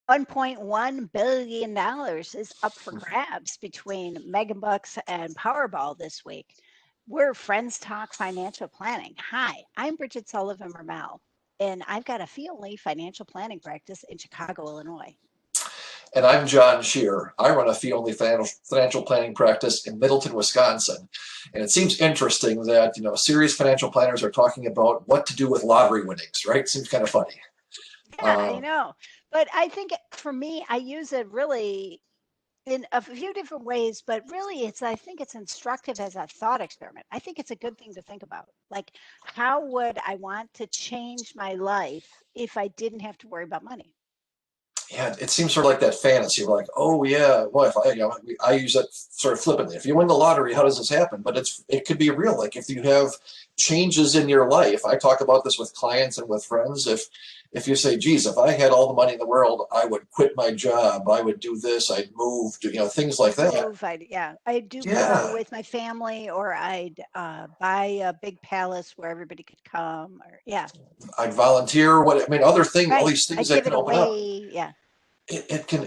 $1.1 billion is up for grabs between Megan Bucks and Powerball this week. We're Friends Talk Financial Planning. Hi, I'm Bridget Sullivan Mermel, and I've got a fee only financial planning practice in Chicago, Illinois. And I'm John Scherer. I run a fee-only financial planning practice in Middleton, Wisconsin. And it seems interesting that, serious financial planners are talking about what to do with lottery winnings, right? Seems kind of funny. Yeah, I know. But I think for me, I use it really in a few different ways, but really I think it's instructive as a thought experiment. I think it's a good thing to think about. Like, how would I want to change my life if I didn't have to worry about money? Yeah, it seems sort of like that fantasy. We're like, oh yeah, well, if I use that sort of flippantly. If you win the lottery, how does this happen? But it could be real. Like if you have changes in your life, I talk about this with clients and with friends. If you say, geez, if I had all the money in the world, I would quit my job. I would do this. I'd move. Things like that. Move, I'd do go Yeah, with my family, or I'd buy a big palace where everybody could come, or I'd volunteer. Other things, all right. these things I'd that give can it open up. away. Yeah, It can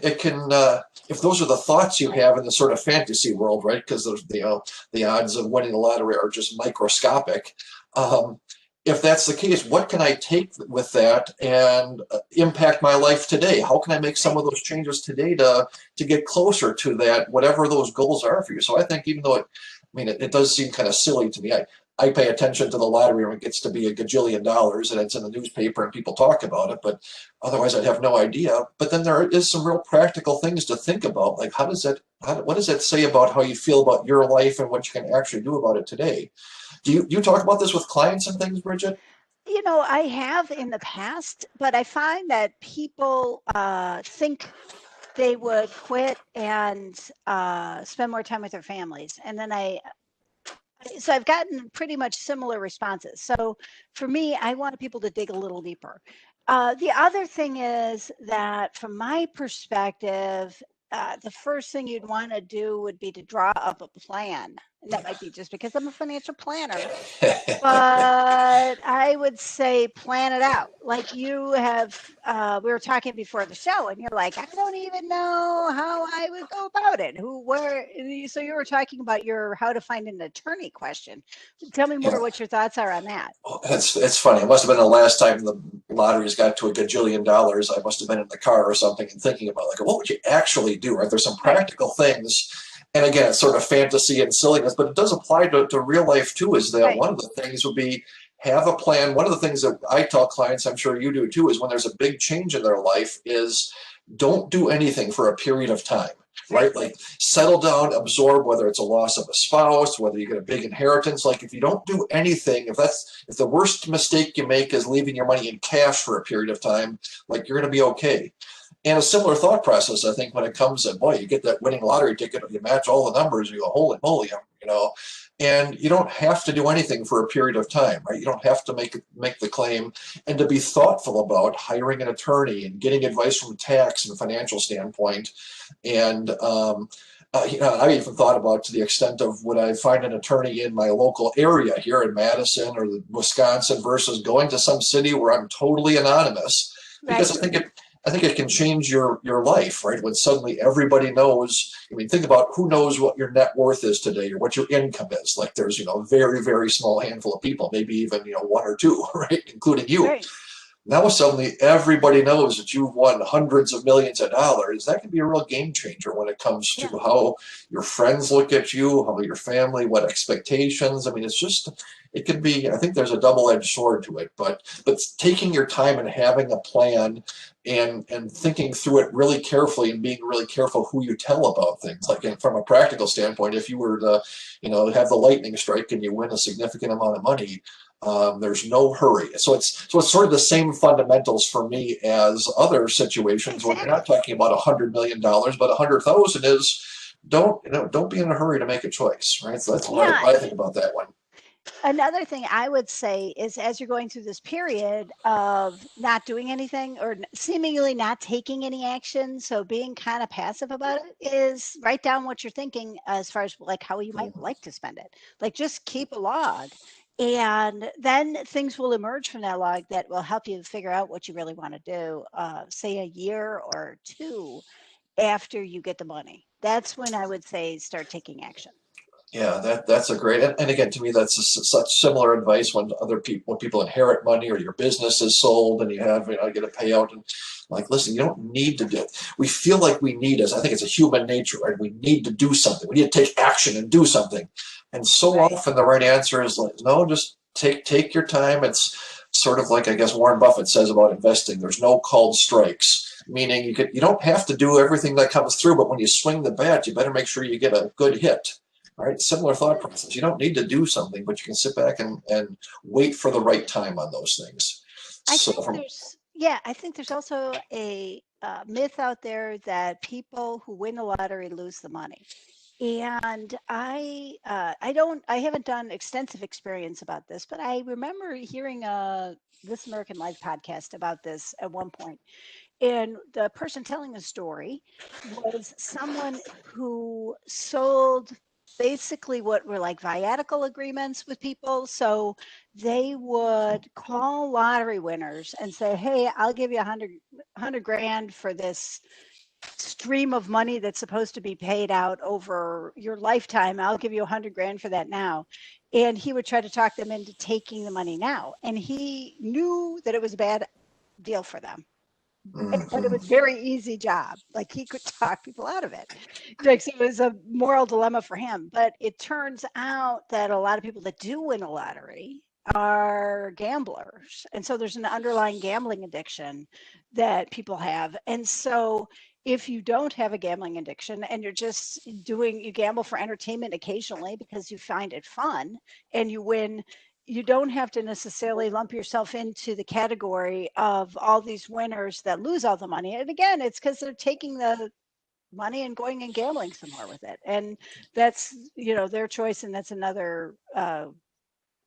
if those are the thoughts you have in the sort of fantasy world, right? Because the odds of winning the lottery are just microscopic. um, if that's the case, what can I take with that and impact my life today? How can I make some right. of those changes today to get closer to that, whatever those goals are for you? So I think even though it does seem kind of silly to me. I pay attention to the lottery when it gets to be a gajillion dollars and it's in the newspaper and people talk about it, but otherwise I'd have no idea. But then there is some real practical things to think about, like what does that say about how you feel about your life and what you can actually do about it today? Do you talk about this with clients and things, Bridget? I have in the past, but I find that people think they would quit and spend more time with their families. And then so I've gotten pretty much similar responses. So for me, I want people to dig a little deeper. The other thing is that from my perspective, the first thing you'd want to do would be to draw up a plan. And that might be just because I'm a financial planner, but I would say plan it out. Like you have, we were talking before the show, and you're like, I don't even know how I would go about it. So you were talking about your how to find an attorney question. Tell me Yeah. more what your thoughts are on that. It's funny. It must have been the last time the lotteries got to a gajillion dollars. I must have been in the car or something and thinking about like, what would you actually do? Right? There's some Right. practical things, and again, it's sort of fantasy and silliness, but it does apply to real life too. Is that Right. one of the things would be have a plan. One of the things that I tell clients, I'm sure you do too, is when there's a big change in their life, is don't do anything for a period of time. Right. Right? Like settle down, absorb, whether it's a loss of a spouse, whether you get a big inheritance. Like if you don't do anything, if the worst mistake you make is leaving your money in cash for a period of time, like you're going to be okay. And a similar thought process, I think, when it comes to, boy, you get that winning lottery ticket, you match all the numbers, you go, holy moly, and you don't have to do anything for a period of time, right? You don't have to make the claim, and to be thoughtful about hiring an attorney and getting advice from a tax and financial standpoint. And I even thought about to the extent of would I find an attorney in my local area here in Madison or Wisconsin versus going to some city where I'm totally anonymous, Right. because I think it can change your life, right? When suddenly everybody knows. Think about who knows what your net worth is today or what your income is. Like there's very very small handful of people, maybe even one or two, right, including you. Right. Now suddenly everybody knows that you've won hundreds of millions of dollars. That can be a real game changer when it comes to Yeah. how your friends look at you, how your family, what expectations. It can be, I think there's a double-edged sword to it, but taking your time and having a plan and thinking through it really carefully and being really careful who you tell about things. Like from a practical standpoint, if you were to, have the lightning strike and you win a significant amount of money, there's no hurry. So it's sort of the same fundamentals for me as other situations where you're Exactly. not talking about $100 million, but 100,000 is don't be in a hurry to make a choice, right? So that's Yeah. what I think about that one. Another thing I would say is as you're going through this period of not doing anything or seemingly not taking any action, so being kind of passive about it, is write down what you're thinking as far as like how you might like to spend it. Like just keep a log And then things will emerge from that log that will help you figure out what you really want to do, say a year or two after you get the money. That's when I would say start taking action. Yeah, that's a great, and again, to me, that's such similar advice when when people inherit money or your business is sold and you have, get a payout, and like, listen, you don't need to do it. We feel like we need, as I think it's a human nature, right? We need to do something. We need to take action and do something. And so Right. often the right answer is like, no, just take your time. It's sort of like, I guess, Warren Buffett says about investing. There's no called strikes, meaning you don't have to do everything that comes through, but when you swing the bat, you better make sure you get a good hit. All right, similar thought process. You don't need to do something, but you can sit back and wait for the right time on those things. I So think I think there's also a myth out there that people who win the lottery lose the money. And I haven't done extensive experience about this, but I remember hearing a This American Life podcast about this at one point. And the person telling the story was someone who sold basically what were like viatical agreements with people. So they would call lottery winners and say, "Hey, I'll give you 100 grand for this stream of money that's supposed to be paid out over your lifetime. I'll give you 100 grand for that now." And he would try to talk them into taking the money now. And he knew that it was a bad deal for them, but it mhm. was very easy job. Like he could talk people out of it. Like, so it was a moral dilemma for him. But it turns out that a lot of people that do win a lottery are gamblers. And so there's an underlying gambling addiction that people have. And so if you don't have a gambling addiction and you're just you gamble for entertainment occasionally because you find it fun and you win, you don't have to necessarily lump yourself into the category of all these winners that lose all the money. And again, it's because they're taking the money and going and gambling somewhere with it. And that's, their choice. And that's another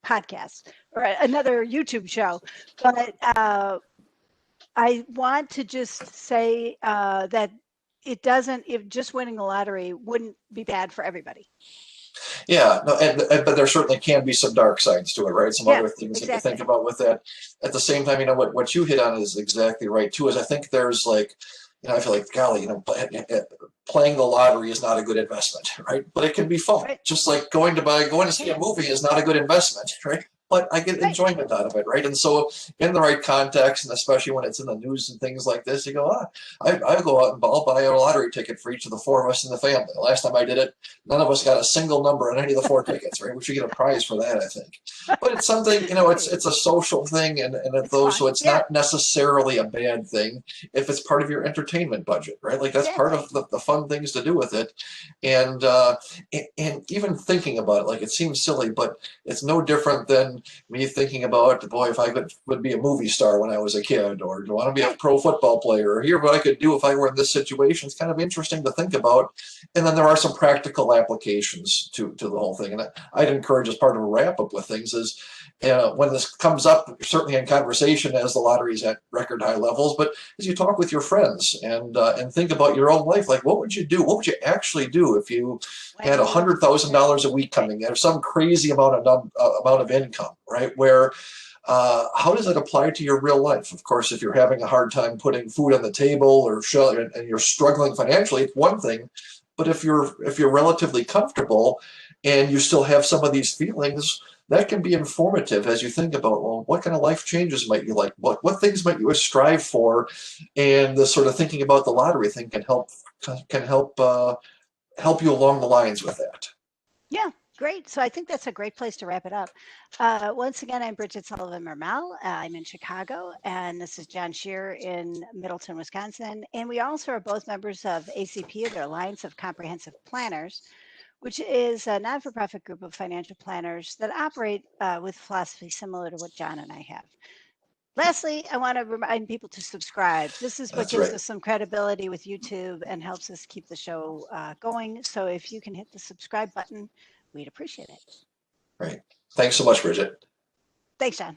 podcast or another YouTube show. But I want to just say that if just winning the lottery wouldn't be bad for everybody. Yeah, no, but there certainly can be some dark sides to it, right? Some Yeah, other things that you think exactly. about with that. At the same time, what you hit on is exactly right too. Is I think there's like, I feel like, golly, playing the lottery is not a good investment, right? But it can be fun. Right. Just like going to see a movie is not a good investment, right? But I get Right. enjoyment out of it, right? And so, in the right context, and especially when it's in the news and things like this, you go, I go out and I'll buy a lottery ticket for each of the four of us in the family. The last time I did it, none of us got a single number on any of the four tickets, right? We should get a prize for that, I think. But it's something, Right. it's a social thing, and It's those, fun. so it's Yeah, not necessarily a bad thing if it's part of your entertainment budget, right? Like that's part of exactly. the fun things to do with it, and even thinking about it, like it seems silly, but it's no different than me thinking about, boy, if I would be a movie star when I was a kid, or do I want to be a Right. pro football player, or here what I could do if I were in this situation. It's kind of interesting to think about, and then there are some practical applications to the whole thing. And I'd encourage, as part of a wrap up with things, is when this comes up, certainly in conversation as the lottery's at record high levels, but as you talk with your friends and think about your own life, like what would you do? What would you actually do if you When had you, yeah, $100,000 a week right. coming in, or some crazy amount of income, right? Where how does it apply to your real life? Of course, if you're having a hard time putting food on the table or and you're struggling financially, it's one thing. But if you're relatively comfortable and you still have some of these feelings, that can be informative as you think about, well, what kind of life changes might you like? What things might you strive for? And the sort of thinking about the lottery thing can help you along the lines with that. Yeah, great. So I think that's a great place to wrap it up. Once again, I'm Bridget Sullivan Mermel. I'm in Chicago, and this is John Scherer in Middleton, Wisconsin. And we also are both members of ACP, the Alliance of Comprehensive Planners, which is a non for profit group of financial planners that operate with philosophy similar to what John and I have. Lastly, I want to remind people to subscribe. This is what That's gives right. us some credibility with YouTube and helps us keep the show going. So if you can hit the subscribe button, we'd appreciate it. Right. Thanks so much, Bridget. Thanks, John.